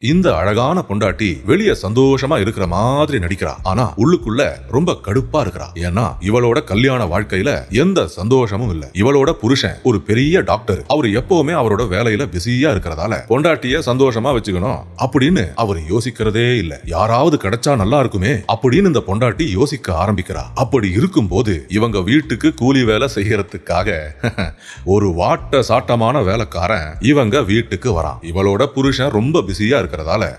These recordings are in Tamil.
இந்த அழகான பொண்டாட்டி வெளிய சந்தோஷமா இருக்கிற மாதிரி நடிக்கிறா. ஆனா உள்ளுக்குள்ள ரொம்ப கடுப்பா இருக்கிறா. ஏன்னா இவளோட கல்யாண வாழ்க்கையில எந்த சந்தோஷமும் இல்ல. இவளோட புருஷன் ஒரு பெரிய டாக்டர். அவரு எப்பவுமே அவரோட வேலையில பிஸியா இருக்கிறதால பொண்டாட்டிய சந்தோஷமா வச்சுக்கணும் அப்படின்னு அவர் யோசிக்கிறதே இல்ல. யாராவது கிடைச்சா நல்லா இருக்குமே அப்படின்னு இந்த பொண்டாட்டி யோசிக்க ஆரம்பிக்கிறா. அப்படி இருக்கும் போது இவங்க வீட்டுக்கு கூலி வேலை செய்யறதுக்காக ஒரு வாட்ட சாட்டமான வேலைக்காரன் இவங்க வீட்டுக்கு வரான். இவளோட புருஷன் ரொம்ப பிஸியா இருக்கிறதால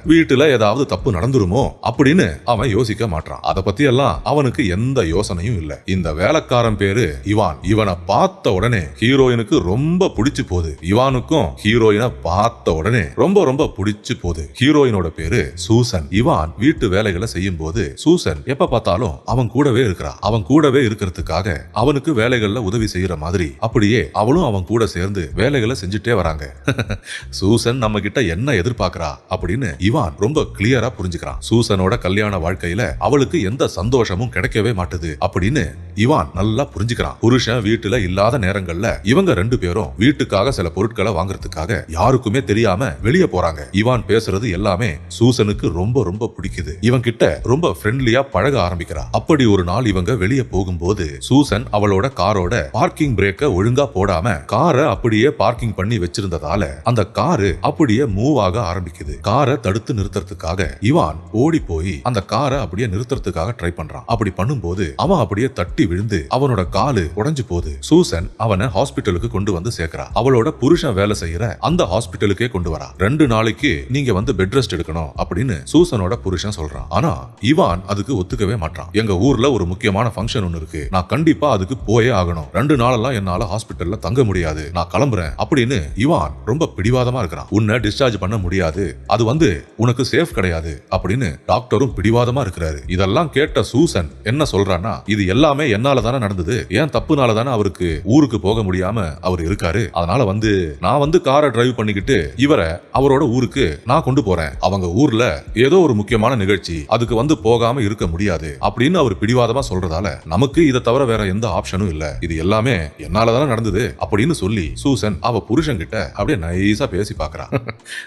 வீட்டுல ஏதாவது தப்பு நடந்துருமோ அப்படின்னு அவன் யோசிக்க மாட்டான். அத பத்தி எல்லாம் அவனுக்கு எந்த யோசனையும் இல்ல. இந்த வேலைக்காரன் பேரு இவான். இவனை பார்த்த உடனே ஹீரோயினுக்கு ரொம்ப பிடிச்சு போகுது. இவானுக்கும் ஹீரோயினை பார்த்த உடனே ரொம்ப ரொம்ப பிடிச்சு போகுது. ஹீரோயினோட பேரு சூசன். இவான் வீட்டு வேலைகளை செய்யும் போது சூசன் எப்ப பார்த்தாலும் அவன் கூடவே இருக்கிறா. அவன் கூடவே இருக்கிறதுக்காக அவனுக்கு வேலைகள்ல உதவி செய்யற மாதிரி அப்படியே அவளும் அவன் கூட சேர்ந்து வேலைகளை செஞ்சுட்டே வராங்க. சூசன் நம்ம கிட்ட என்ன எதிர்பார்க்கிறா அப்படின்னு இவான் ரொம்ப கிளியரா புரிஞ்சுக்கிறான். சூசனோட கல்யாண வாழ்க்கையில அவளுக்கு எந்த சந்தோஷமும் கிடைக்கவே மாட்டுது அப்படின்னு இவான் நல்லா புரிஞ்சுக்கிறான். புருஷன் வீட்டுல இல்லாத நேரங்கள்ல இவங்க ரெண்டு பேரும் வீட்டுக்காக சில பொருட்களை வாங்குறதுக்காக யாருக்குமே தெரியாம வெளியே போறாங்க. இவான் பேசுறது எல்லாமே சூசனுக்கு ரொம்ப ரொம்ப பிடிக்குது. இவன் கிட்ட ரொம்ப ஃப்ரெண்ட்லியா பழக ஆரம்பிக்கிறா. அப்படி ஒரு நாள் இவங்க வெளியே போகும்போது சூசன் அவளோட காரோட பார்க்கிங் பிரேக்க ஒழுங்கா போடாம காரை அப்படியே பார்க்கிங் பண்ணி வச்சிருந்ததால அந்த காரு அப்படியே மூவ் ஆக ஆரம்பிக்குது. காரை தடுத்து நிறுத்துறதுக்காக இவான் ஓடி போய் அந்த காரை அப்படியே நிறுத்துறதுக்காக ட்ரை பண்றான். அப்படி பண்ணும்போது அவன் அப்படியே தட்டி விழுந்து அவனோட காலு உடைஞ்சு போகுது. சூசன் அவனை ஹாஸ்பிட்டலுக்கு கொண்டு வந்து சேர்க்கிறா. அவளோட புருஷன் வேலை செய்யற அந்த ஹாஸ்பிட்டலுக்கே கொண்டு வரா. 2 நாளைக்கு நீங்க வந்து பெட் ரெஸ்ட் எடுக்கணும் அப்படின்னு சூசனோட புருஷன் சொல்றான். ஆனா இவான் அதுக்கு ஒத்துக்கவே மாட்டான். எங்க ஊர்ல ஒரு முக்கியமான ஃபங்க்ஷன் ஒன்னு இருக்கு, நான் கண்டிப்பா அதுக்கு போயே ஆகணும். 2 நாளெல்லாம் என்னால ஹாஸ்பிட்டல்ல தங்க முடியாது, நான் கிளம்புறேன் அப்படின்னு இவான் ரொம்ப பிடிவாதமா இருக்கிறான். உன்னை டிஸ்சார்ஜ் பண்ண முடியாது, அது வந்து உனக்கு சேஃப் கிடையாது அப்படின்னு டாக்டரும் பிடிவாதமா இருக்கிறாரு. இதெல்லாம் கேட்ட சூசன் என்ன சொல்றான்னா, இது எல்லாமே என்னால தானே நடந்தது, ஏன் தப்புனால தானே அவருக்கு ஊருக்கு போக முடியாம அவர் இருக்காரு. அதனால நான் வந்து காரை டிரைவ் பண்ணிக்கிட்டு இவரை அவரோட ஊருக்கு நான் கொண்டு போறேன். அவங்க ஊர்ல ஏதோ ஒரு முக்கியமான நிகழ்ச்சி, அதுக்கு வந்து போகாம இருக்க முடியாது அப்படின்னு அவர் பிடிவாதமா சொல்றதால நமக்கு இதை தவிர வேற எந்த ஆப்ஷனும் இல்ல, இது எல்லாமே என்னால தானே நடந்தது அப்படின்னு சொல்லி சூசன் அவ புருஷன் கிட்ட அப்படியே நைஸா பேசி பாக்குறான்.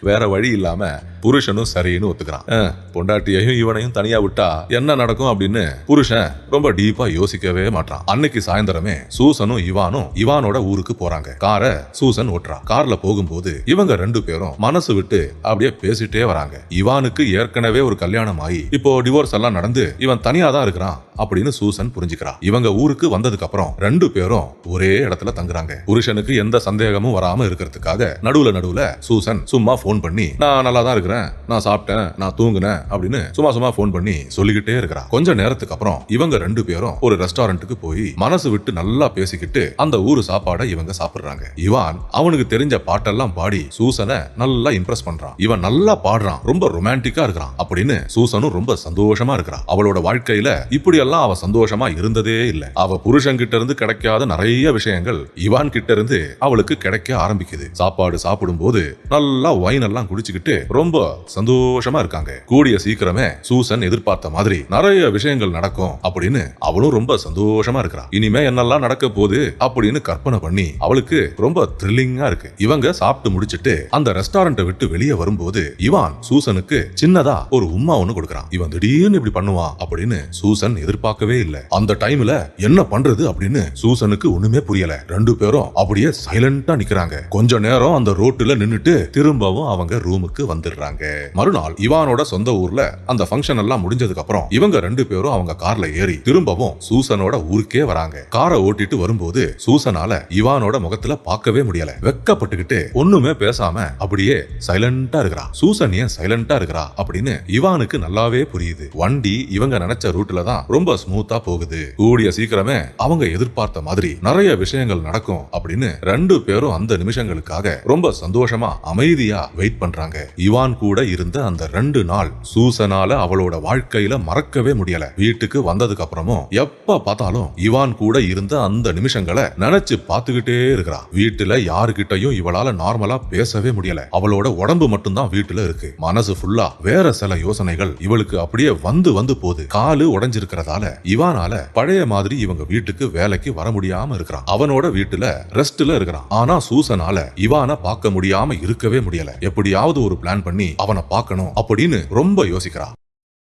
வேற வழி இல்லாம புருஷனும் சரின்னு ஒத்துக்கிறான். பொண்டாட்டியையும் இவனையும் தனியா விட்டா என்ன நடக்கும் அப்படின்னு புருஷன் ரொம்ப டீப்பா யோசிக்கவே மாட்டான். அன்னைக்கு சாயந்தரமே சூசனும் இவானும் இவானோட ஊருக்கு போறாங்க. காரை சூசன் ஓட்டுறா. கார்ல போகும்போது இவங்க 2 பேரும் மனசு விட்டு அப்படியே பேசிட்டே வராங்க. இவானுக்கு ஏற்கனவே ஒரு கல்யாணம் ஆகி இப்போ டிவோர்ஸ் எல்லாம் நடந்து இவன் தனியா தான் இருக்கிறான் அப்படின்னு சூசன் புரிஞ்சுக்கிறா. இவங்க ஊருக்கு வந்ததுக்கு அப்புறம் 2 பேரும் ஒரே இடத்துல தங்குறாங்க. புருஷனுக்கு எந்த சந்தேகமும் வராம இருக்கிறதுக்காக நடுவுல சூசன் சும்மா போன் பண்ணி நான் நல்லா தான் இருக்கிறேன், நான் சாப்பிட்டேன், நான் தூங்குனேன் அப்படின்னு சும்மா போன் பண்ணி சொல்லிக்கிட்டே இருக்கிறா. கொஞ்ச நேரத்துக்கு அப்புறம் இவங்க 2 பேரும் ஒரு ரெஸ்டாரண்ட்டுக்கு போய் மனசு விட்டு நல்லா பேசிக்கிட்டு அந்த ஊரு சாப்பாடை இவங்க சாப்பிடுறாங்க. இவான் அவனுக்கு தெரிஞ்ச பாட்டெல்லாம் பாடி சூசனை நல்லா இம்ப்ரெஸ் பண்றான். இவன் நல்லா பாடுறான், ரொம்ப ரொமான்டிக்கா இருக்கிறான் அப்படின்னு சூசனும் ரொம்ப சந்தோஷமா இருக்கிறான். அவளோட வாழ்க்கையில இப்படி எல்லாம் அவ சந்தோஷமா இருந்ததே இல்ல. அவ புருஷன் கிட்ட இருந்து கிடைக்காத நிறைய விஷயங்கள் இவான் கிட்ட இருந்து அவளுக்கு கிடைக்க ஆரம்பிக்குது. சாப்பாடு சாப்பிடும் போது நல்லா வைன் எல்லாம் குடிச்சுக்கிட்டு ரொம்ப சந்தோஷமா இருக்காங்க. கூடிய சீக்கிரமே சூசன் எதிர்பார்த்த மாதிரி நிறைய விஷயங்கள் நடக்கும் அப்படின்னு அவளும் ரொம்ப சந்தோஷமா இருக்கிறா. இனிமே என்னெல்லாம் நடக்க போகுது அப்படின்னு கற்பனை பண்ணி அவளுக்கு ரொம்ப த்ரில்லிங்கா இருக்கு. இவங்க சாப்பிட்டு முடிச்சிட்டு அந்த ரெஸ்டாரண்ட்டை விட்டு வெளியே வரும்போது இவான் சூசனுக்கு சின்னதா ஒரு உம்மா ஒண்ணு கொடுக்கறான். இவன் திடீர்னு இப்படி பண்ணுவான் அப்படின்னு சூசன் எதிர்பார்க்கவே இல்ல. அந்த டைம்ல என்ன பண்றது அப்படின்னு சூசனுக்கு ஒண்ணுமே புரியல. 2 பேரும் அப்படியே சைலண்டா நிக்கிறாங்க. கொஞ்ச நேரம் அந்த ரோட்டுல நின்னுட்டு திரும்பவும் அவங்க ரூமுக்கு வந்துடுறாங்க. மறுநாள் இவானோட சொந்த ஊர்ல அந்த ஃபங்க்ஷன் எல்லாம் முடிஞ்சதுக்கு அப்புறம் இவங்க 2 பேரும் அவங்க கார்ல ஏறி திரும்பவும் சூசனோட ஊருக்கே வராங்க. காரை ஓட்டிட்டு வரும்போது சூசனால இவானோட முகத்துல பார்க்கவே முடியல. வெக்கப்பட்டுக்கிட்டு ஒண்ணுமே பேசாம அப்படியே சைலண்டா இருக்கிறா. சூசன் ஏன் சைலண்டா இருக்கிறா அப்படின்னு இவானுக்கு நல்லாவே புரியுது. வண்டி இவங்க நினைச்ச ரூட்ல தான் ரொம்ப ஸ்மூத்தா போகுது. கூடிய சீக்கிரமே அவங்க எதிர்பார்த்த மாதிரி நிறைய விஷயங்கள் நடக்கும் அப்படின்னு 2 பேரும் அந்த நிமிஷங்களுக்காக ரொம்ப சந்தோஷமா அமைதியா வெயிட் பண்றாங்க. இவான் கூட இருந்த அந்த 2 நாள் சூசனால அவளோட வாழ்க்கையில மறக்கவே முடியல. வீட்டுக்கு வந்ததுக்கு அப்புறமும் எப்ப பார்த்தாலும் இவான் கூட இருந்த அந்த நிமிஷங்களை நினைச்சு பார்த்துக்கிட்டே இருக்கிறா. வீட்டுல யாருகிட்டையும் இவளால நார்மலா பேசவே முடியல. அவளோட உடம்பு மட்டும்தான் வீட்டுல இருக்கு. மனசு ஃபுல்லா வேற சில யோசனைகள் இவளுக்கு அப்படியே வந்து போகுது. காலு உடைஞ்சிருக்கிறதால இவானால பழைய மாதிரி இவங்க வீட்டுக்கு வேலைக்கு வர முடியாம இருக்கிறான். அவனோட வீட்டுல ரெஸ்ட்ல இருக்கிறான். ஆனா சூசனால இவான பார்க்க முடியாம இருக்கவே முடியல. எப்படியாவது ஒரு பிளான் பண்ணி பண்ணி அவனை பார்க்கணும் அப்படின்னு ரொம்ப யோசிக்கிறா.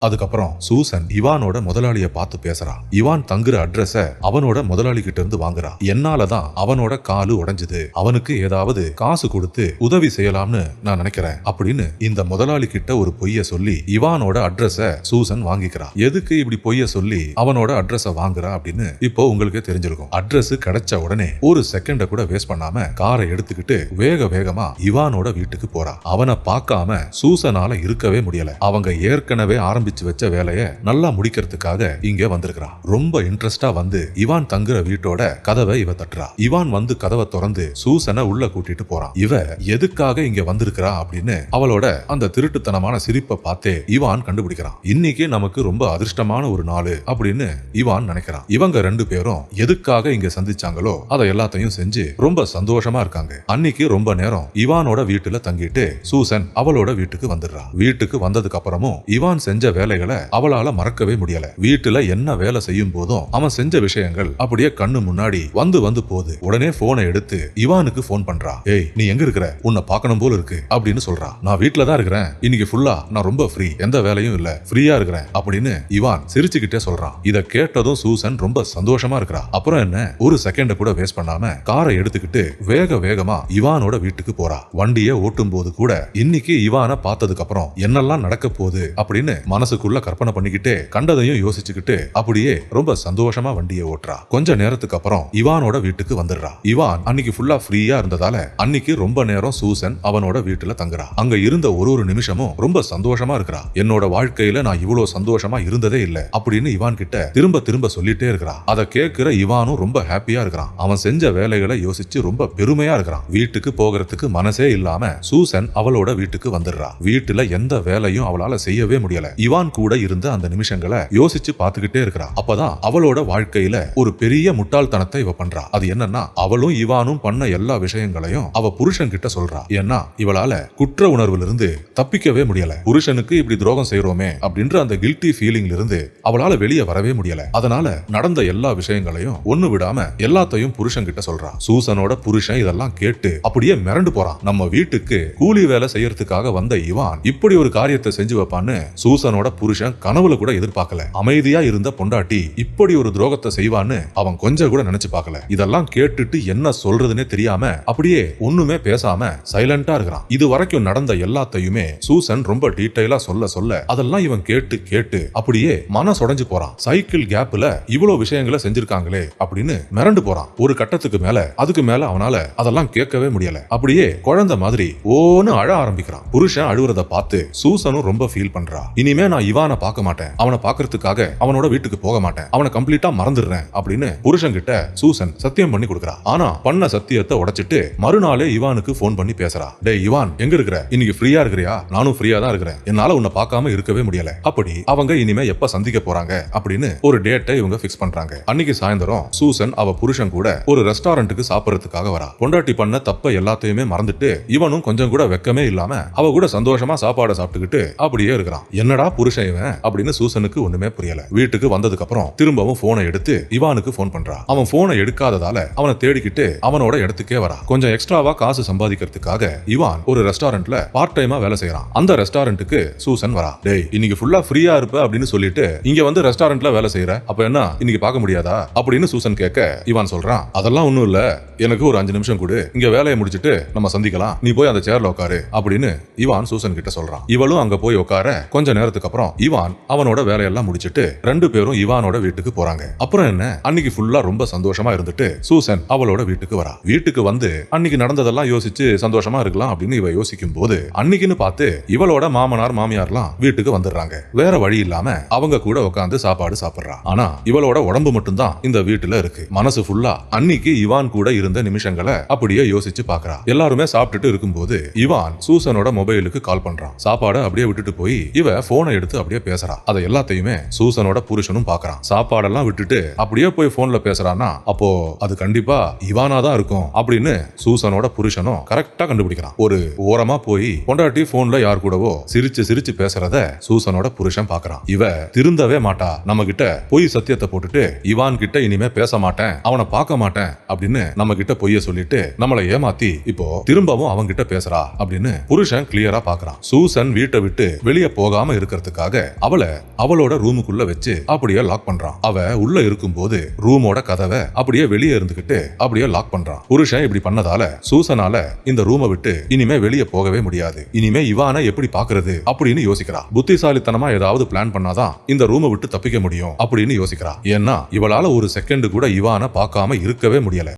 அதுக்கப்புறம் சூசன் இவானோட முதலாளிய பார்த்து பேசுறா. இவான் தங்குற அட்ரஸ அவனோட முதலாளி கிட்ட இருந்து வாங்குறா. என்னாலதான் அவனோட காலு உடைஞ்சது, அவனுக்கு ஏதாவது காசு கொடுத்து உதவி செய்யலாம்னு நான் நினைக்கிறேன் அப்படின்னு இந்த முதலாளி கிட்ட ஒரு பொய்ய சொல்லி இவானோட அட்ரஸ சூசன் வாங்கிக்கிறா. எதுக்கு இப்படி பொய்ய சொல்லி அவனோட அட்ரஸ வாங்குறா அப்படின்னு இப்போ உங்களுக்கு தெரிஞ்சிருக்கும். அட்ரஸ் கிடைச்ச உடனே ஒரு செகண்ட கூட வேஸ்ட் பண்ணாம காரை எடுத்துக்கிட்டு வேக வேகமா இவானோட வீட்டுக்கு போறா. அவனை பார்க்காம சூசனால இருக்கவே முடியல. அவங்க ஏற்கனவே வச்ச வேலைய நல்லா முடிக்கிறதுக்காக இங்க வந்திருக்கிறா. ரொம்ப இன்ட்ரெஸ்டா வந்து இவான் தங்குற வீட்டோட கதவை இவ தட்டுறா. இவான் வந்து கதவை திறந்து சூசனை உள்ள கூட்டிட்டு போறான். இவ எதுக்காக இங்க வந்திருக்கிறா அப்படின்னு அவளோட அந்த திருட்டுத்தனமான சிரிப்பை பார்த்தே இவான் கண்டுபிடிக்கிறான். இன்னைக்கு நமக்கு ரொம்ப அதிர்ஷ்டமான ஒரு நாள் அப்படின்னு இவான் நினைக்கிறான். இவங்க ரெண்டு பேரும் எதுக்காக இங்க சந்திச்சாங்களோ அதை எல்லாத்தையும் செஞ்சு ரொம்ப சந்தோஷமா இருக்காங்க. அன்னைக்கு ரொம்ப நேரம் இவானோட வீட்டுல தங்கிட்டு சூசன் அவளோட வீட்டுக்கு வந்துடுறா. வீட்டுக்கு வந்ததுக்கு அப்புறமும் இவான் செஞ்ச வேலைகளை அவளால மறக்கவே முடியல. வீட்டுல என்ன வேலை செய்யும் போதும் அவன் செஞ்ச விஷயங்கள் அப்படியே கண்ணு முன்னாடி வந்து வந்து போகுது. உடனே போனை எடுத்து இவானுக்கு போன் பண்றா. ஏய், நீ எங்க இருக்கிற? உன்னை பார்க்கணும் போல இருக்கு அப்படின்னு சொல்றா. நான் வீட்டுல தான் இருக்கிறேன், இன்னைக்கு ஃபுல்லா நான் ரொம்ப ஃப்ரீ, எந்த வேலையும் இல்ல, ஃப்ரீயா இருக்கிறேன் அப்படின்னு இவான் சிரிச்சுக்கிட்டே சொல்றான். இத கேட்டதும் சூசன் ரொம்ப சந்தோஷமா இருக்கிறா. அப்புறம் என்ன, ஒரு செகண்ட கூட வேஸ்ட் பண்ணாம காரை எடுத்துக்கிட்டு வேக வேகமா இவானோட வீட்டுக்கு போறா. வண்டியை ஓட்டும் போது கூட இன்னைக்கு இவானை பார்த்ததுக்கு அப்புறம் என்னெல்லாம் நடக்க போகுது அப்படின்னு மனசுக்குள்ள கற்பனை பண்ணிக்கிட்டே கண்டதையும் யோசிச்சுக்கிட்டு அப்படியே ரொம்ப சந்தோஷமா வண்டியை ஓட்டுறா. கொஞ்ச நேரத்துக்கு அப்புறம் இவானோட வீட்டுக்கு வந்துடுறா. இவான் அன்னைக்கு ஃபுல்லா ஃப்ரீயா இருந்ததால அன்னைக்கு ரொம்ப நேரம் சூசன் அவனோட வீட்டுல தங்குறா. அங்க இருந்த ஒரு நிமிஷமும் ரொம்ப சந்தோஷமா இருக்கிறா. என்னோட வாழ்க்கையில நான் இவ்வளவு சந்தோஷமா இருந்ததே இல்ல அப்படின்னு இவான் கிட்ட திரும்ப திரும்ப சொல்லிட்டே இருக்கிறா. அதை கேட்கிற இவானும் ரொம்ப ஹாப்பியா இருக்கிறான். அவன் செஞ்ச வேலைகளை யோசிச்சு ரொம்ப பெருமையா இருக்கிறான். வீட்டுக்கு போகிறதுக்கு மனசே இல்லாம சூசன் அவளோட வீட்டுக்கு வந்துடுறா. வீட்டுல எந்த வேலையும் அவளால செய்யவே முடியல. இவான் கூட இருந்த அந்த நிமிஷங்களை யோசிச்சு பார்த்துக்கிட்டே இருக்கிறா. அப்பதான் அவளோட வாழ்க்கையில ஒரு பெரிய முட்டாள்தனத்தை இவ பண்றா. அது என்னன்னா, அவளும் இவானும் பண்ண எல்லா விஷயங்களையும் அவ புருஷன் கிட்ட சொல்றா. ஏன்னா இவளால குற்ற உணர்வுல இருந்து தப்பிக்கவே முடியல. புருஷனுக்கு இப்படி துரோகம் செய்யறோமே அப்படின்ற அந்த கில்ட்டி ஃபீலிங்ல இருந்து அவளால வெளியே வரவே முடியல. அதனால நடந்த எல்லா விஷயங்களையும் ஒண்ணு விடாம எல்லாத்தையும் புருஷன் கிட்ட சொல்றா. சூசனோட புருஷன் இதெல்லாம் கேட்டு அப்படியே மிரண்டு போறான். நம்ம வீட்டுக்கு கூலி வேலை செய்யறதுக்காக வந்த இவான் இப்படி ஒரு காரியத்தை செஞ்சு வைப்பான்னு சூசனோட புருஷன் கனவுல கூட எதிர்பார்க்கல. அமைதியா இருந்த பொண்டாட்டி இப்படி ஒரு துரோகத்தை செய்வான்னு அவன் கொஞ்சம் கூட நினைச்சு பார்க்கல. இதெல்லாம் கேட்டுட்டு என்ன சொல்றதுன்னே தெரியாம அப்படியே ஒண்ணுமே பேசாம சைலண்டா இருக்கிறான். இது வரைக்கும் நடந்த எல்லாத்தையுமே சூசன் ரொம்ப டீடைலா சொல்ல சொல்ல அதெல்லாம் இவன் கேட்டு கேட்டு அப்படியே மனசொடைஞ்சு போறான். சைக்கிள் கேப்ல இவ்வளவு விஷயங்களை செஞ்சிருக்காங்களே அப்படின்னு மிரண்டு போறான். ஒரு கட்டத்துக்கு மேல அதுக்கு மேல அவனால அதெல்லாம் கேட்கவே முடியல. அப்படியே குழந்தை மாதிரி ஓன்னு அழ ஆரம்பிக்கிறான். புருஷன் அழுவுறத பார்த்து சூசனும் ரொம்ப ஃபீல் பண்றா. இனிமே நான் இவானை பார்க்க மாட்டேன், அவனை பார்க்கறதுக்காக அவனோட வீட்டுக்கு போக மாட்டேன், அவனை கம்ப்ளீட்டா மறந்துடுறேன் அப்படின்னு புருஷன் கிட்ட சூசன் சத்தியம் பண்ணி கொடுக்கறா. ஆனா பண்ண சத்தியத்தை உடைச்சிட்டு மறுநாளே இவானுக்கு போன் பண்ணி பேசுறா. டேய் இவான், எங்க இருக்கிற? இன்னைக்கு ஃப்ரீயா இருக்கிறியா? நானும் ஃப்ரீயா தான் இருக்கிறேன், என்னால உன்னை பார்க்காம இருக்கவே முடியல. அப்படி அவங்க இனிமே எப்ப சந்திக்க போறாங்க அப்படின்னு ஒரு டேட்டை இவங்க பிக்ஸ் பண்றாங்க. அன்னைக்கு சாயந்தரம் சூசன் அவ புருஷன் கூட ஒரு ரெஸ்டாரண்ட்டுக்கு சாப்பிடறதுக்காக வரா. பொண்டாட்டி பண்ண தப்ப எல்லாத்தையுமே மறந்துட்டு இவனும் கொஞ்சம் கூட வெக்கமே இல்லாம அவ கூட சந்தோஷமா சாப்பாடை சாப்பிட்டுக்கிட்டு அப்படியே இருக்கிறான். என்னடா புருஷன் இவன் அப்படின்னு சூசனுக்கு ஒண்ணுமே புரியல. வீட்டுக்கு வந்ததுக்கு அப்புறம் திரும்பவும் போனை எடுத்து இவானுக்கு போன் பண்றா. அவன் போனை எடுக்காததால அவனை தேடிக்கிட்டு அவனோட இடத்துக்கே வரா. கொஞ்சம் எக்ஸ்ட்ராவா காசு சம்பாதிக்கிறதுக்காக இவான் ஒரு ரெஸ்டாரண்ட்ல பார்ட் டைமா வேலை செய்யறான். அந்த ரெஸ்டாரண்ட்டுக்கு சூசன் வரா. டேய், இன்னைக்கு ஃபுல்லா ஃப்ரீயா இருப்ப அப்படின்னு சொல்லிட்டு இங்க வந்து ரெஸ்டாரண்ட்ல வேலை செய்யற, அப்ப என்ன இன்னைக்கு பார்க்க முடியாதா அப்படின்னு சூசன் கேட்க இவான் சொல்றான், அதெல்லாம் ஒண்ணும் இல்ல, எனக்கு ஒரு 5 நிமிஷம் கொடு, இங்க வேலையை முடிச்சிட்டு நம்ம சந்திக்கலாம், நீ போய் அந்த சேர்ல உட்காரு அப்படின்னு இவான் சூசன் கிட்ட சொல்றான். இவளும் அங்க போய் உட்கார கொஞ்ச நேரத்துக்கு அப்புறம் இவான் அவனோட வேலையெல்லாம் முடிச்சிட்டு ரெண்டு பேரும் இவானோட வீட்டுக்கு போறாங்க. அப்புறம் என்ன, அன்னைக்கு ஃபுல்லா ரொம்ப சந்தோஷமா இருந்துட்டு சூசன் அவளோட வீட்டுக்கு வரா. வீட்டுக்கு வந்து அன்னைக்கு நடந்ததெல்லாம் யோசிச்சு சந்தோஷமா இருக்கலாம் அப்படின்னு இவ யோசிக்கும் போது அன்னைக்குன்னு பார்த்து இவளோட மாமனார் மாமியார்லாம் வீட்டுக்கு வந்துடுறாங்க. வேற வழி இல்லாம அவங்க கூட உட்காந்து சாப்பாடு சாப்பிடுறா. ஆனா இவளோட உடம்பு மட்டும்தான் இந்த வீட்டுல இருக்கு. மனசு ஃபுல்லா அன்னைக்கு இவான் கூட இருந்த நிமிஷங்களை அப்படியே யோசிச்சு பாக்குறா. எல்லாருமே சாப்பிட்டுட்டு இருக்கும்போது இவான் சூசனோட மொபைலுக்கு கால் பண்றான். சாப்பாடு அப்படியே விட்டுட்டு போய் இவ போனை எடுத்து எடுத்து அப்படியே பேசுறா. அதை எல்லாத்தையுமே சூசனோட புருஷனும் பாக்குறான். சாப்பாடெல்லாம் விட்டுட்டு அப்படியே போய் போன்ல பேசுறான்னா அப்போ அது கண்டிப்பா இவானா தான் இருக்கும் அப்படின்னு சூசனோட புருஷனும் கரெக்டா கண்டுபிடிக்கிறான். ஒரு ஓரமா போய் பொண்டாட்டி போன்ல யார் கூடவோ சிரிச்சு சிரிச்சு பேசுறத சூசனோட புருஷன் பாக்குறான். இவ திருந்தவே மாட்டா. நம்ம கிட்ட பொய் சத்தியத்தை போட்டுட்டு இவான் கிட்ட இனிமே பேச மாட்டேன், அவனை பார்க்க மாட்டேன் அப்படின்னு நம்ம கிட்ட பொய்ய சொல்லிட்டு நம்மளை ஏமாத்தி இப்போ திரும்பவும் அவங்க கிட்ட பேசுறா அப்படின்னு புருஷன் கிளியரா பாக்குறான். சூசன் வீட்டை விட்டு வெளியே போகாம இருக்கிறதுக்காக அவளை அவளோட ரூமுக்குள்ள வச்சு அப்படியே லாக் பண்றான். அவ உள்ள இருக்கும் போது ரூமோட கதவை அப்படியே வெளியே இருந்துகிட்டு அப்படியே லாக் பண்றான். புருஷன் இப்படி பண்ணதால சூசனால இந்த ரூமை விட்டு இனிமே வெளியே போகவே முடியாது. இனிமே இவானை எப்படி பாக்குறது அப்படின்னு யோசிக்கிறா. புத்திசாலித்தனமா ஏதாவது பிளான் பண்ணாதான் இந்த ரூமை விட்டு தப்பிக்க முடியும் அப்படின்னு யோசிக்கிறா. ஏன்னா இவளால ஒரு செகண்ட் கூட இவானை பார்க்காம இருக்கவே முடியல.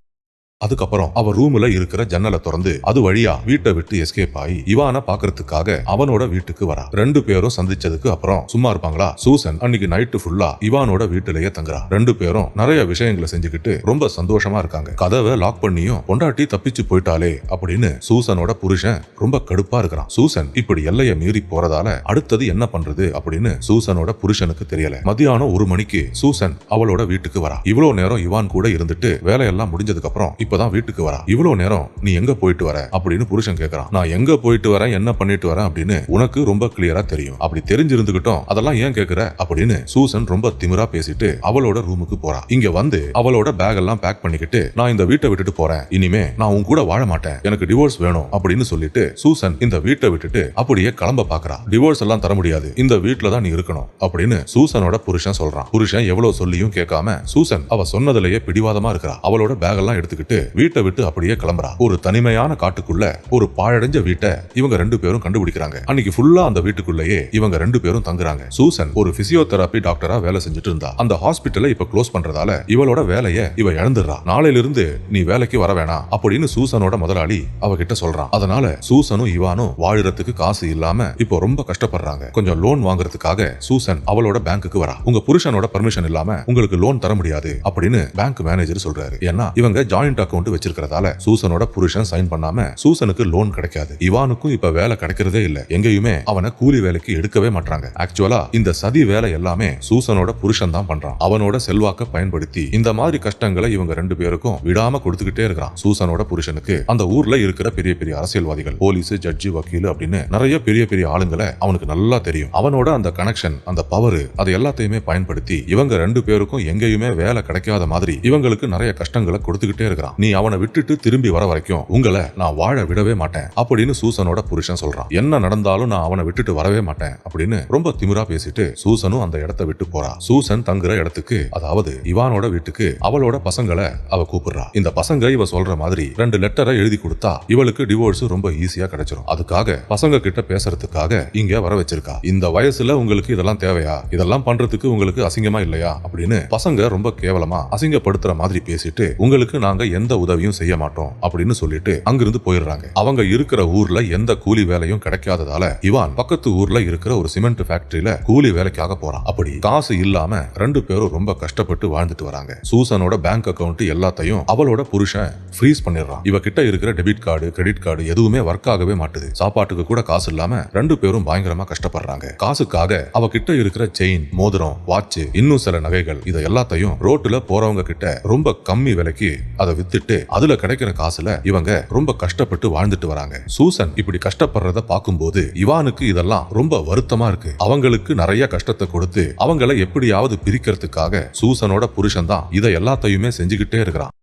அதுக்கப்புறம் அவ ரூம்ல இருக்கிற ஜன்னலை திறந்து அது வழியா வீட்டை விட்டு எஸ்கேப் ஆகி இவானை பாக்குறதுக்காக அவனோட வீட்டுக்கு வரா. ரெண்டு பேரும் சந்திச்சதுக்கு அப்புறம் சும்மா இருப்பாங்களா? சூசன் அன்னைக்கு நைட்டு ஃபுல்லா இவானோட வீட்டிலேயே தங்குறா. ரெண்டு பேரும் நிறைய விஷயங்களை செஞ்சுக்கிட்டு ரொம்ப சந்தோஷமா இருக்காங்க. கதவை லாக் பண்ணியும் பொண்டாட்டி தப்பிச்சு போயிட்டாலே அப்படின்னு சூசனோட புருஷன் ரொம்ப கடுப்பா இருக்கிறான். சூசன் இப்படி எல்லைய மீறி போறதால அடுத்தது என்ன பண்றது அப்படின்னு சூசனோட புருஷனுக்கு தெரியல. மதியானம் 1 மணிக்கு சூசன் அவளோட வீட்டுக்கு வரா. இவ்வளவு நேரம் இவான் கூட இருந்துட்டு வேலையெல்லாம் முடிஞ்சதுக்கு அப்புறம் இப்பதான் வீட்டுக்கு வரா. இவ்வளவு நேரம் நீ எங்க போயிட்டு வர அப்படின்னு புருஷன் கேக்குறான். நான் எங்க போயிட்டு வரேன், என்ன பண்ணிட்டு வரேன் அப்படின்னு உனக்கு ரொம்ப கிளியரா தெரியும். அப்படி தெரிஞ்சிருந்துகிட்டோம் அதெல்லாம் ஏன் கேக்குற அப்படின்னு சூசன் ரொம்ப திமிரா பேசிட்டு அவளோட ரூமுக்கு போறா. இங்க வந்து அவளோட பேக் எல்லாம் பேக் பண்ணிக்கிட்டு நான் இந்த வீட்டை விட்டுட்டு போறேன், இனிமே நான் உன் கூட வாழ மாட்டேன், எனக்கு டிவோர்ஸ் வேணும் அப்படின்னு சொல்லிட்டு சூசன் இந்த வீட்டை விட்டுட்டு அப்படியே கிளம்ப பாக்குறா. டிவோர்ஸ் எல்லாம் தர முடியாது, இந்த வீட்டுல தான் நீ இருக்கணும் அப்படின்னு சூசனோட புருஷன் சொல்றான். புருஷன் எவ்வளவு சொல்லியும் கேட்காம சூசன் அவ சொன்னதுலயே பிடிவாதமா இருக்கிறா. அவளோட பேக் எல்லாம் எடுத்துக்கிட்டு வீட்டை விட்டு அப்படியே கிளம்புறா. ஒரு தனிமையான காட்டுக்குள்ள ஒரு பாழடைஞ்ச வீட்டை இவங்க ரெண்டு பேரும் கண்டுபிடிக்கிறாங்க. அன்னைக்கு ஃபுல்லா அந்த வீட்டுக்குள்ளேயே இவங்க ரெண்டு பேரும் தங்குறாங்க. சூசன் ஒரு பிசியோதெரபி டாக்டரா வேலை செஞ்சுட்டு இருந்தா. அந்த ஹாஸ்பிட்டலை இப்ப க்ளோஸ் பண்றதால இவளோட வேலையை இவ இழந்துடுறா. நாளையில இருந்து நீ வேலைக்கு வர வேணாம் அப்படின்னு சூசனோட முதலாளி அவகிட்ட சொல்றான். அதனால சூசனும் இவானும் வாழறதுக்கு காசு இல்லாம இப்போ ரொம்ப கஷ்டப்படுறாங்க. கொஞ்சம் லோன் வாங்குறதுக்காக சூசன் அவளோட பேங்க்குக்கு வரா. உங்க புருஷனோட பர்மிஷன் இல்லாம உங்களுக்கு லோன் தர முடியாது அப்படின்னு பேங்க் மேனேஜர் சொல்றாரு. ஏன்னா இவங்க ஜாயிண்ட் அக்கவுண்ட் வச்சிருக்கிறதால சூசனோட புருஷன் சைன் பண்ணாம சூசனுக்கு லோன் கிடைக்காது. இவானுக்கும் இப்ப வேலை கிடைக்கிறதே இல்ல. எங்கேயுமே அவனை கூலி வேலைக்கு எடுக்கவே மாட்டாங்க. ஆக்சுவலா இந்த சதி வேலை எல்லாமே சூசனோட புருஷன் தான் பண்றான். அவனோட செல்வாக்க பயன்படுத்தி இந்த மாதிரி கஷ்டங்களை இவங்க ரெண்டு பேருக்கும் விடாம கொடுத்துக்கிட்டே இருக்கிறான். சூசனோட புருஷனுக்கு அந்த ஊர்ல இருக்கிற பெரிய பெரிய அரசியல்வாதிகள், போலீஸ், ஜட்ஜி, வக்கீல் அப்படின்னு நிறைய பெரிய பெரிய ஆளுங்களை அவனுக்கு நல்லா தெரியும். அவனோட அந்த கனெக்ஷன், அந்த பவர், அதை எல்லாத்தையுமே பயன்படுத்தி இவங்க ரெண்டு பேருக்கும் எங்கேயுமே வேலை கிடைக்காத மாதிரி இவங்களுக்கு நிறைய கஷ்டங்களை கொடுத்துக்கிட்டே இருக்கிறான். நீ அவனை விட்டுட்டு திரும்பி வர வரைக்கும் உங்களை நான் வாழ விடவே மாட்டேன் அப்படின்னு சூசனோட புருஷன் சொல்றான். என்ன நடந்தாலும் நான் அவனை விட்டுட்டு வரவே மாட்டேன் அப்படின்னு ரொம்ப திமிரா பேசிட்டு சூசனும் அந்த இடத்தை விட்டு போறா. சூசன் தங்குற இடத்துக்கு, அதாவது இவானோட வீட்டுக்கு அவளோட பசங்களை அவ கூப்பிடுறா. இந்த பசங்க இவ சொல்ற மாதிரி 2 லெட்டரை எழுதி கொடுத்தா இவளுக்கு டிவோர்ஸ் ரொம்ப ஈஸியா கிடைச்சிரும். அதுக்காக பசங்க கிட்ட பேசுறதுக்காக இங்க வர வச்சிருக்கா. இந்த வயசுல உங்களுக்கு இதெல்லாம் தேவையா, இதெல்லாம் பண்றதுக்கு உங்களுக்கு அசிங்கமா இல்லையா அப்படின்னு பசங்க ரொம்ப கேவலமா அசிங்கப்படுத்துற மாதிரி பேசிட்டு உங்களுக்கு நாங்க எந்த உதவியும் செய்ய மாட்டோம் அப்படின்னு சொல்லிட்டு அங்கிருந்து போயிடுறாங்க. அவங்க இருக்கிற ஊர்ல எந்த கூலி வேலையும் கிடைக்காததால இவான் பக்கத்து ஊர்ல இருக்கிற ஒரு சிமெண்ட் ஃபேக்டரியில கூலி வேலைக்காக போறான். அப்படி காசு இல்லாம ரெண்டு பேரும் ரொம்ப கஷ்டப்பட்டு வாழ்ந்துட்டு வராங்க. சூசனோட பேங்க் அக்கவுண்ட் எல்லாத்தையும் அவளோட புருஷன் ஃப்ரீஸ் பண்ணிடுறான். இவ கிட்ட இருக்கிற டெபிட் கார்டு, கிரெடிட் கார்டு எதுவுமே ஒர்க் ஆகவே மாட்டுது. சாப்பாட்டுக்கு கூட காசு இல்லாம ரெண்டு பேரும் பயங்கரமா கஷ்டப்படுறாங்க. காசுக்காக அவ கிட்ட இருக்கிற செயின், மோதிரம், வாட்ச், இன்னும் சில நகைகள் இதை எல்லாத்தையும் ரோட்டுல போறவங்க கிட்ட ரொம்ப கம்மி விலைக்கு அதை வித்துட்டு அதுல கிடைக்கிற காசுல இவங்க ரொம்ப கஷ்டப்பட்டு வாழ்ந்துட்டு வராங்க. சூசன் இப்படி கஷ்டப்படுறத பார்க்கும்போது இவானுக்கு இதெல்லாம் ரொம்ப வருத்தமா இருக்கு. அவங்களுக்கு நிறைய கஷ்டத்தை கொடுத்து அவங்களை எப்படியாவது பிரிக்கிறதுக்காக சூசனோட புருஷன் தான் இதை எல்லாத்தையுமே செஞ்சுக்கிட்டே இருக்கிறான்.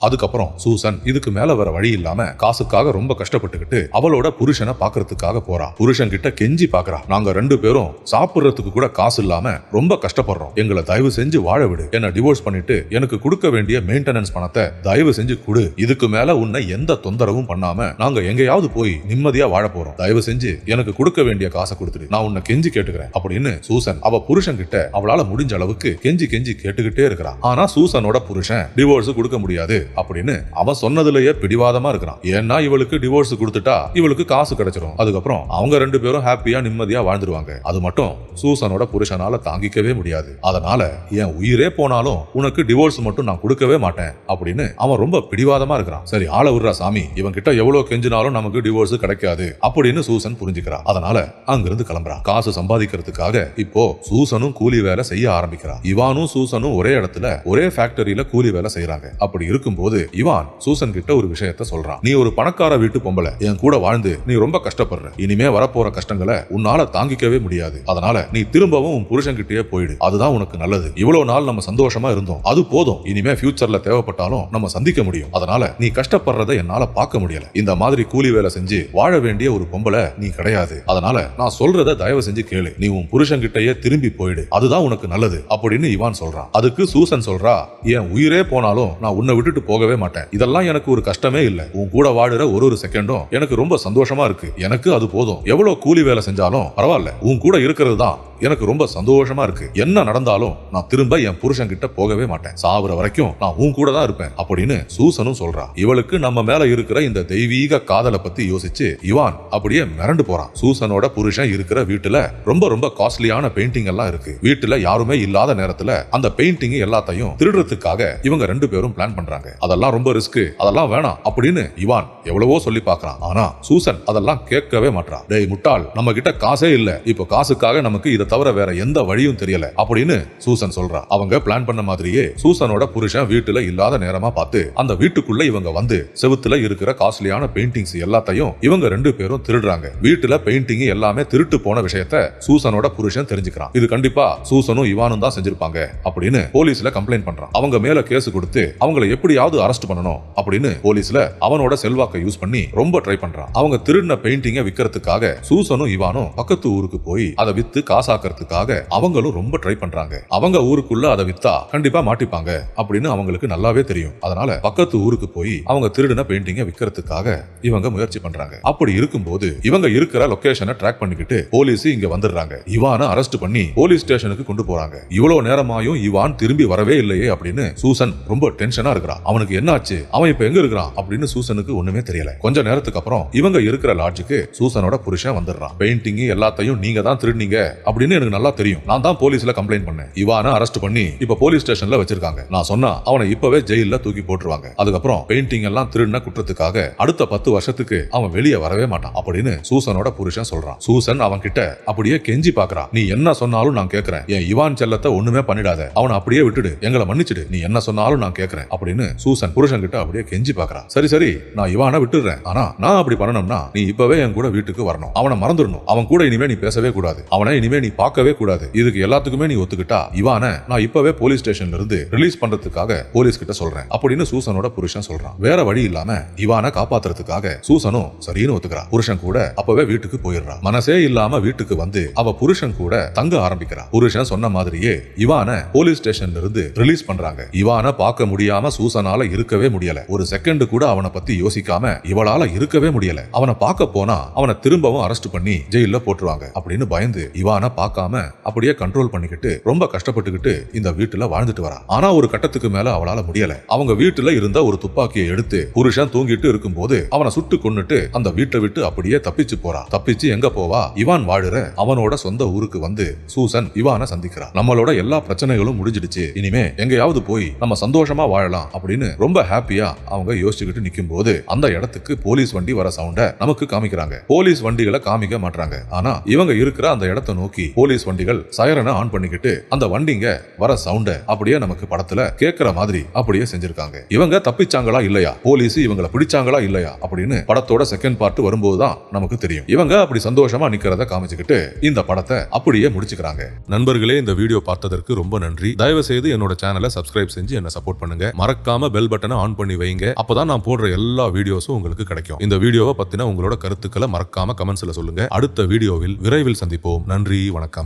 அதுக்கப்புறம் சூசன் இதுக்கு மேல வர வழி இல்லாம காசுக்காக ரொம்ப கஷ்டப்பட்டுக்கிட்டு அவளோட புருஷனை பாக்குறதுக்காக போறா. புருஷன் கிட்ட கெஞ்சி பாக்குறா. நாங்க ரெண்டு பேரும் சாப்பிடுறதுக்கு கூட காசு இல்லாம ரொம்ப கஷ்டப்படுறோம், எங்களை தயவு செஞ்சு வாழ விடு, என்ன டிவோர்ஸ் பண்ணிட்டு எனக்கு கொடுக்க வேண்டிய மெயின்டெனன்ஸ் பணத்தை தயவு செஞ்சு கொடு, இதுக்கு மேல உன்னை எந்த தொந்தரவும் பண்ணாம நாங்க எங்கேயாவது போய் நிம்மதியா வாழ போறோம், தயவு செஞ்சு எனக்கு கொடுக்க வேண்டிய காசை கொடுத்துடு, நான் உன்னை கெஞ்சி கேட்டுக்கிறேன் அப்படின்னு சூசன் அவ புருஷன் கிட்ட அவளால முடிஞ்ச அளவுக்கு கெஞ்சி கெஞ்சி கேட்டுக்கிட்டே இருக்கிறா. ஆனா சூசனோட புருஷன் டிவோர்ஸ் கொடுக்க முடியாது, அப்படின்னு அவன் சொன்னதுலயே பிடிவாதமா இருக்கிறான். ஏன்னா இவளுக்கு டிவோர்ஸ் கொடுத்துட்டா இவளுக்கு காசு கிடைச்சிரும். அதுக்கப்புறம் அவங்க 2 பேரும் ஹாப்பியா நிம்மதியா வாழ்ந்துருவாங்க. அது மட்டும் சூசனோட புருஷனால தாங்கிக்கவே முடியாது. அதனால என் உயிரே போனாலும் உனக்கு டிவோர்ஸ் மட்டும் நான் கொடுக்கவே மாட்டேன் அப்படின்னு அவன் ரொம்ப பிடிவாதமா இருக்கிறான். சரி ஆள விடுறா சாமி, இவன் கிட்ட எவ்வளவு கெஞ்சினாலும் நமக்கு டிவோர்ஸ் கிடைக்காது அப்படின்னு சூசன் புரிஞ்சுக்கிறா. அதனால அங்கிருந்து கிளம்புறா. காசு சம்பாதிக்கிறதுக்காக இப்போ சூசனும் கூலி வேலை செய்ய ஆரம்பிக்கிறா. இவானும் சூசனும் ஒரே இடத்துல ஒரே ஃபேக்டரியில கூலி வேலை செய்யறாங்க. அப்படி இருக்கும்போது இவான் சூசன் கிட்ட ஒரு விஷயத்த சொல்றான். நீ ஒரு பணக்கார வீட்டு பொம்பளை, என் கூட வாழ்ந்து நீ ரொம்ப கஷ்டப்படுற. இனிமே வரப்போற கஷ்டங்களை உன்னால தாங்கிக்கவே முடியாது. அதனால நீ திரும்பவும் உன் புருஷன் கிட்டே போயிடு. அதுதான் உனக்கு நல்லது. இவ்வளவு நாள் நம்ம சந்தோஷமா இருந்தோம், அது போதும். இனிமே ஃபியூச்சர்ல தேவைப்பட்டாலும் நம்ம சந்திக்க முடியும். அதனால நீ கஷ்டப்படுறதை என்னால பார்க்க முடியல. இந்த மாதிரி கூலி வேலை செஞ்சு வாழ வேண்டிய ஒரு பொம்பளை நீ கிடையாது. அதனால நான் சொல்றத தயவு செஞ்சு கேளு. நீ உன் புருஷன் கிட்டயே திரும்பி போயிடு. அதுதான் உனக்கு நல்லது அப்படின்னு இவான் சொல்றான். அதுக்கு சூசன் சொல்றா, என் உயிரே போனாலும் நான் உன்னை விட்டுட்டு போகவே மாட்டேன். இதெல்லாம் எனக்கு ஒரு கஷ்டமே இல்ல. உன் கூட வாடுற ஒரு செகண்டும் எனக்கு ரொம்ப சந்தோஷமா இருக்கு. எனக்கு அது போதும். எவ்வளவு கூலி வேலை செஞ்சாலும் பரவாயில்ல, உன் கூட இருக்கிறது தான் எனக்கு ரொம்ப சந்தோஷமா இருக்கு. என்ன நடந்தாலும் நான் திரும்ப என் புருஷன் கிட்ட போகவே மாட்டேன். சாவுற வரைக்கும் நான் உன் கூட தான் இருப்பேன் அப்படின்னு சூசனும் சொல்றா. இவளுக்கு நம்ம மேல இருக்கிற இந்த தெய்வீக காதலை பத்தி யோசிச்சு இவான் அப்படியே மிரண்டு போறான். சூசனோட புருஷன் இருக்கிற வீட்டுல ரொம்ப ரொம்ப காஸ்ட்லியான பெயிண்டிங் எல்லாம் இருக்கு. வீட்டுல யாருமே இல்லாத நேரத்துல அந்த பெயிண்டிங் எல்லாத்தையும் திருடுறதுக்காக இவங்க 2 பேரும் பிளான் பண்றாங்க. அதெல்லாம் ரொம்ப ரிஸ்க், அதெல்லாம் வேணாம் அப்படின்னு இவான் எவ்வளவோ சொல்லி பார்க்கறான். ஆனா சூசன் அதெல்லாம் கேட்கவே மாட்டா. டேய் முட்டாள், நம்ம கிட்ட காசே இல்ல, இப்போ காசுக்காக நமக்கு இதை தவிர வேற எந்த வழியும் தெரியல அப்படின்னு சூசன் சொல்றா. அவங்க பிளான் பண்ண மாதிரியே சூசனோட புருஷன் வீட்டுல இல்லாத நேரமா பார்த்து அந்த வீட்டுக்குள்ள இவங்க வந்து செவுத்துல இருக்கிற காஸ்ட்லியான பெயிண்டிங்ஸ் எல்லாத்தையும் இவங்க 2 பேரும் திருடுறாங்க. வீட்டுல பெயிண்டிங் எல்லாமே திருட்டு போன விஷயத்த சூசனோட புருஷன் தெரிஞ்சுக்கிறான். இது கண்டிப்பா சூசனும் இவானும் தான் செஞ்சிருப்பாங்க அப்படின்னு போலீஸ்ல கம்ப்ளைண்ட் பண்றான். அவங்க மேல கேஸ் கொடுத்து அவங்களை எப்படியாவது அரெஸ்ட் பண்ணணும் அப்படின்னு போலீஸ்ல அவனோட செல்வாக்கை யூஸ் பண்ணி ரொம்ப ட்ரை பண்றான். அவங்க திருடின பெயிண்டிங்கை விற்கிறதுக்காக சூசனும் இவானும் பக்கத்து ஊருக்கு போய் அதை வித்து காசாக்கிறதுக்காக அவங்களும் ரொம்ப ட்ரை பண்றாங்க. அவங்க ஊருக்குள்ள அதை வித்தா கண்டிப்பா மாட்டிப்பாங்க அப்படின்னு அவங்களுக்கு நல்லாவே தெரியும். அதனால பக்கத்து ஊருக்கு போய் அவங்க திருடின பெயிண்டிங்கை விற்கிறதுக்காக இவங்க முயற்சி பண்றாங்க. அப்படி இருக்கும்போது இவங்க இருக்கிற லொகேஷனை ட்ராக் பண்ணிக்கிட்டு போலீஸ் இங்க வந்துடுறாங்க. இவானை அரெஸ்ட் பண்ணி போலீஸ் ஸ்டேஷனுக்கு கொண்டு போறாங்க. இவ்வளவு நேரமாயும் இவான் திரும்பி வரவே இல்லையே அப்படின்னு சூசன் ரொம்ப டென்ஷனா இருக்கிறான். அவனுக்கு என்னாச்சு, அவன் இப்ப எங்க இருக்கிறான் அப்படின்னு சூசனுக்கு ஒண்ணுமே தெரியல. கொஞ்ச நேரத்துக்கு அப்புறம் இவங்க இருக்கிற லாட்ஜுக்கு சூசனோட புருஷன் வந்துடுறான். பெயிண்டிங் எல்லாத்தையும் நீங்க தான் திருடினீங்க அப்படின்னு எனக்கு நல்லா தெரியும். நான் தான் போலீஸ்ல கம்ப்ளைண்ட் பண்ணேன். இவானை அரெஸ்ட் பண்ணி இப்ப போலீஸ் ஸ்டேஷன்ல வச்சிருக்காங்க. நான் சொன்னா அவனை இப்பவே ஜெயில்ல தூக்கி போட்டுருவாங்க. அதுக்கப்புறம் பெயிண்டிங் எல்லாம் திருடின குற்றத்துக்காக அடுத்த 10 வருஷத்துக்கு அவன் வெளியே வரவே மாட்டான் அப்படின்னு சூசனோட புருஷன் சொல்றான். சூசன் அவன் கிட்ட அப்படியே கெஞ்சி பாக்குறான். நீ என்ன சொன்னாலும் நான் கேட்கிறேன். என் இவான் செல்லத்தை ஒண்ணுமே பண்ணிடாத, அவனை அப்படியே விட்டுடு, எங்களை மன்னிச்சிடு, நீ என்ன சொன்னாலும் நான் கேட்கிறேன் அப்படின்னு சூசன் புருஷன் கிட்ட அப்படியே கெஞ்சி பாக்குறான். சரி சரி, நான் இவானை விட்டுடுறேன். ஆனா நான் அப்படி பண்ணணும்னா நீ இப்பவே என் கூட வீட்டுக்கு வரணும். அவனை மறந்துடணும். அவன் கூட இனிமே நீ பேசவே கூடாது. அவனை இனிமே நீ பார்க்கவே கூடாது. இதுக்கு எல்லாத்துக்குமே நீ ஒத்துக்கிட்டா இவானை நான் இப்பவே போலீஸ் ஸ்டேஷன்ல இருந்து ரிலீஸ் பண்றதுக்காக போலீஸ் கிட்ட சொல்றேன் அப்படின்னு சூசனோட புருஷன் சொல்றான். வேற வழி இல்லாம இவானை காப்பாத்துறதுக்காக சூசனும் சரின்னு ஒத்துக்கிறா. புருஷன் கூட அப்பவே வீட்டுக்கு போயிடுறா. மனசே இல்லாம வீட்டுக்கு வந்து அவ புருஷன் கூட தங்க ஆரம்பிக்கிறா. புருஷன் சொன்ன மாதிரியே இவானை போலீஸ் ஸ்டேஷன்ல இருந்து ரிலீஸ் பண்றாங்க. இவானை பார்க்க முடியாம சூசனால இருக்கவே முடியல. ஒரு செகண்ட் கூட அவனை பத்தி யோசிக்காம இவளால இருக்கவே முடியல. அவனை பார்க்க போனா அவனை திரும்பவும் அரெஸ்ட் பண்ணி ஜெயில போட்டுருவாங்க அப்படின்னு பயந்து இவானை பார்க்காம அப்படியே கண்ட்ரோல் பண்ணிக்கிட்டு ரொம்ப கஷ்டப்பட்டுக்கிட்டு இந்த வீட்டுல வாழ்ந்துட்டு வரா. ஆனா ஒரு கட்டத்துக்கு மேல அவளால முடியல. அவங்க வீட்டுல இருந்த ஒரு துப்பாக்கியை எடுத்து புருஷன் தூங்கிட்டு இருக்கும்போது அவனை சுட்டு கொன்னுட்டு அந்த வீட்டை விட்டு அப்படியே தப்பிச்சு போறா. தப்பிச்சு எங்க போவா, இவான் வாழுற அவனோட சொந்த ஊருக்கு வந்து சூசன் இவானை சந்திக்கிறா. நம்மளோட எல்லா பிரச்சனைகளும் முடிஞ்சிடுச்சு, இனிமே எங்கேயாவது போய் நம்ம சந்தோஷமா வாழலாம் அப்படின்னு ரொம்ப ஹாப்பியா அவங்க யோசிச்சுக்கிட்டு நிக்கும் போது அந்த இடத்துக்கு போலீஸ் வண்டி வர சவுண்ட நமக்கு காமிக்கிறாங்க. போலீஸ் வண்டிகளை காமிக்க மாட்டாங்க. ஆனா இவங்க இருக்கிற அந்த இடத்தை நோக்கி போலீஸ் வண்டிகள் சைரனை ஆன் பண்ணிக்கிட்டு அந்த வண்டிங்க வர சவுண்ட அப்படியே நமக்கு படத்துல கேட்கிற மாதிரி அப்படியே செஞ்சிருக்காங்க. இவங்க தப்பிச்சாங்களா இல்லையா, போலீஸ் இவங்களை பிடிச்சாங்களா இல்லையா அப்படின்னு படத்தோட செகண்ட் பார்ட் வரும்போதுதான் நமக்கு தெரியும். இவங்க அப்படி சந்தோஷமா நிக்கிறத காமிச்சுக்கிட்டு இந்த படத்தை அப்படியே முடிச்சுக்கிறாங்க. நண்பர்களே, இந்த வீடியோ பார்த்ததற்கு ரொம்ப நன்றி. தயவு செய்து என்னோட சேனலை சப்ஸ்கிரைப் செஞ்சு என்ன சப்போர்ட் பண்ணுங்க. மறக்காம பெல் பட்டனை ஆன் பண்ணி வைங்க. அப்பதான் நான் போடுற எல்லா வீடியோஸும் உங்களுக்கு கிடைக்கும். இந்த வீடியோவை பத்தின உங்களோட கருத்துக்களை மறக்காம கமெண்ட்ஸ்ல சொல்லுங்க. அடுத்த வீடியோவில் விரைவில் சந்திப்போம். நன்றி, வணக்கம்.